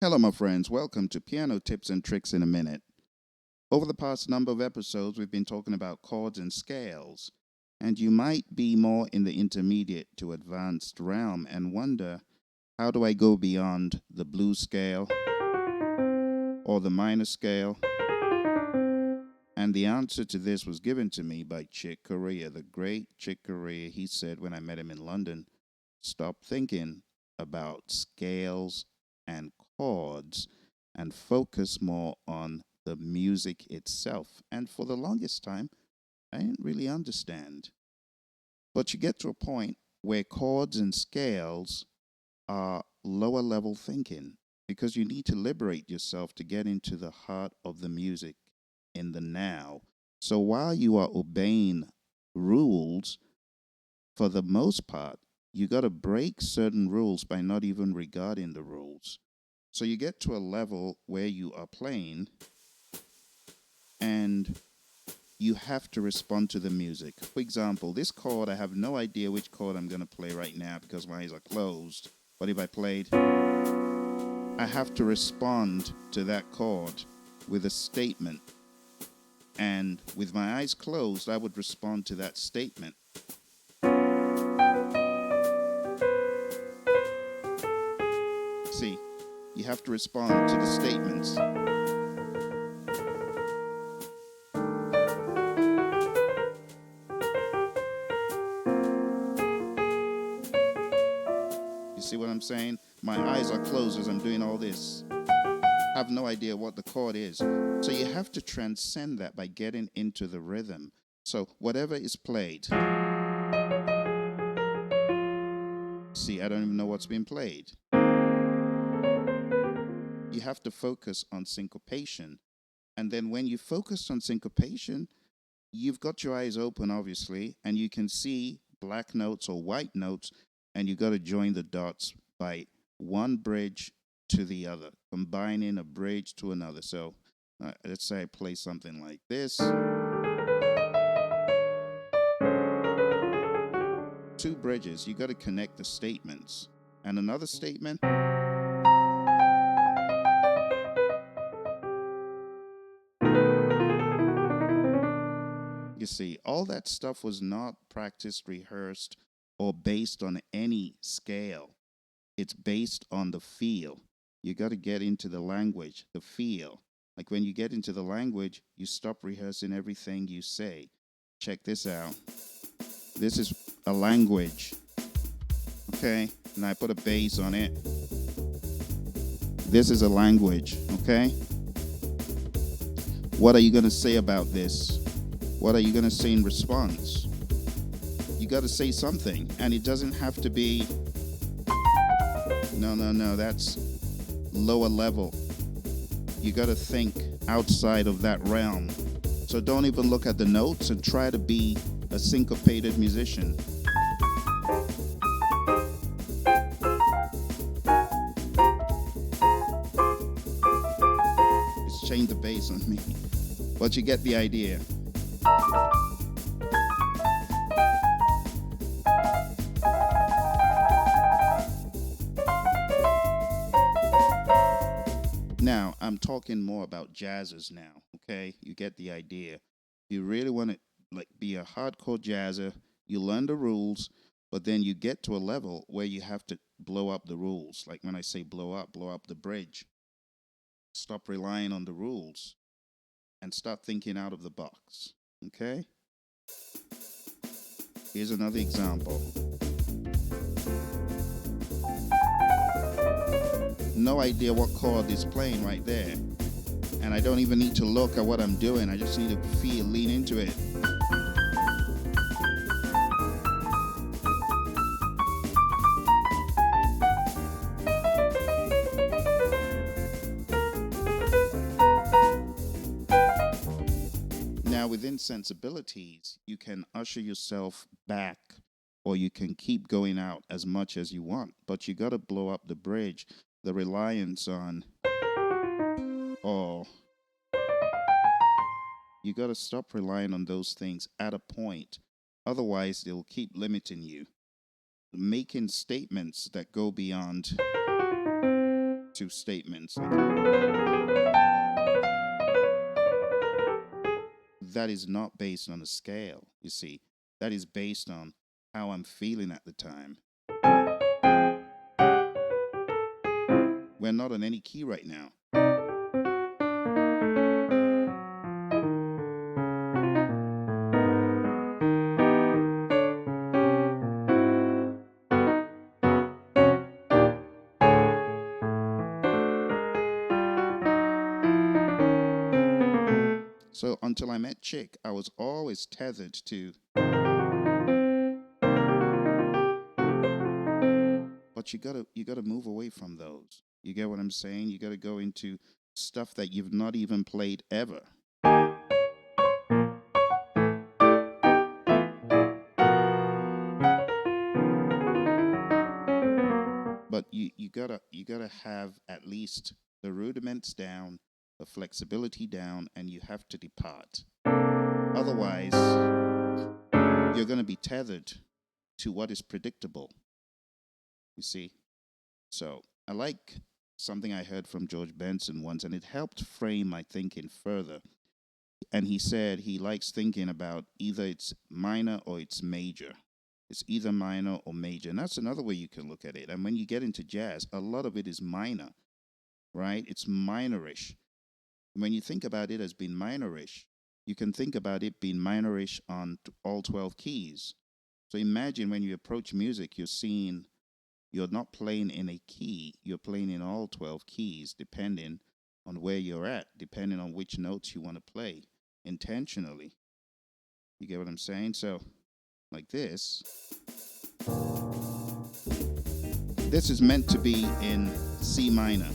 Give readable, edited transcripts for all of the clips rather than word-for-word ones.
Hello, my friends. Welcome to Piano Tips and Tricks in a Minute. Over the past number of episodes, we've been talking about chords and scales, and you might be more in the intermediate to advanced realm and wonder, how do I go beyond the blues scale or the minor scale? And the answer to this was given to me by Chick Corea, the great Chick Corea. He said when I met him in London, stop thinking about scales and chords and focus more on the music itself. And for the longest time, I didn't really understand. But you get to a point where chords and scales are lower level thinking because you need to liberate yourself to get into the heart of the music in the now. So while you are obeying rules, for the most part, you got to break certain rules by not even regarding the rules. So you get to a level where you are playing and you have to respond to the music. For example, this chord, I have no idea which chord I'm going to play right now because my eyes are closed. But if I played, I have to respond to that chord with a statement. And with my eyes closed, I would respond to that statement. See, you have to respond to the statements. You see what I'm saying? My eyes are closed as I'm doing all this. I have no idea what the chord is. So you have to transcend that by getting into the rhythm. So whatever is played. See, I don't even know what's being played. You have to focus on syncopation. And then when you focus on syncopation, you've got your eyes open, obviously, and you can see black notes or white notes, and you got to join the dots by one bridge to the other, combining a bridge to another. So let's say I play something like this. Two bridges, you got to connect the statements. And another statement. You see, all that stuff was not practiced, rehearsed, or based on any scale. It's based on the feel. You got to get into the language, the feel. Like when you get into the language, you stop rehearsing everything you say. Check this out. This is a language. Okay? And I put a bass on it. This is a language. Okay? What are you going to say about this? What are you going to say in response? You got to say something. And it doesn't have to be, no, that's lower level. You got to think outside of that realm. So don't even look at the notes and try to be a syncopated musician. It's changed the bass on me. But you get the idea. Now, I'm talking more about jazzers now, okay? You get the idea. You really want to be a hardcore jazzer, you learn the rules, but then you get to a level where you have to blow up the rules. Like when I say blow up the bridge. Stop relying on the rules and start thinking out of the box, okay? Here's another example. No idea what chord is playing right there. And I don't even need to look at what I'm doing. I just need to lean into it. Now, within sensibilities, you can usher yourself back or you can keep going out as much as you want. But you got to blow up the bridge. The reliance on, you got to stop relying on those things at a point. Otherwise, they'll keep limiting you. Making statements that go beyond two statements. That is not based on a scale, you see. That is based on how I'm feeling at the time. We're not on any key right now. So until I met Chick, I was always tethered to, but you gotta move away from those. You get what I'm saying? You gotta go into stuff that you've not even played ever. But you gotta have at least the rudiments down, the flexibility down, and you have to depart. Otherwise, you're gonna be tethered to what is predictable. You see? So I like something I heard from George Benson once, and it helped frame my thinking further. And he said he likes thinking about either it's minor or it's major. It's either minor or major. And that's another way you can look at it. And when you get into jazz, a lot of it is minor, right? It's minorish. When you think about it as being minorish, you can think about it being minorish on all 12 keys. So imagine when you approach music, you're not playing in a key, you're playing in all 12 keys, depending on where you're at, depending on which notes you want to play intentionally. You get what I'm saying? So, like this. This is meant to be in C minor,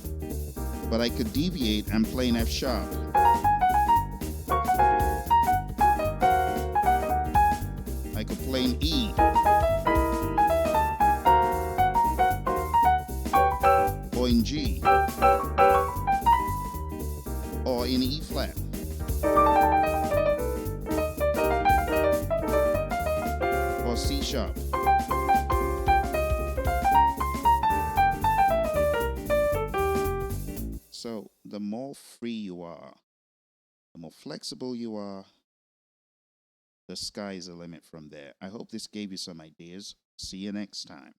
but I could deviate and play in F sharp. I could play in E. Or in G. Or in E flat. Or C sharp. So the more free you are, the more flexible you are, the sky is the limit from there. I hope this gave you some ideas. See you next time.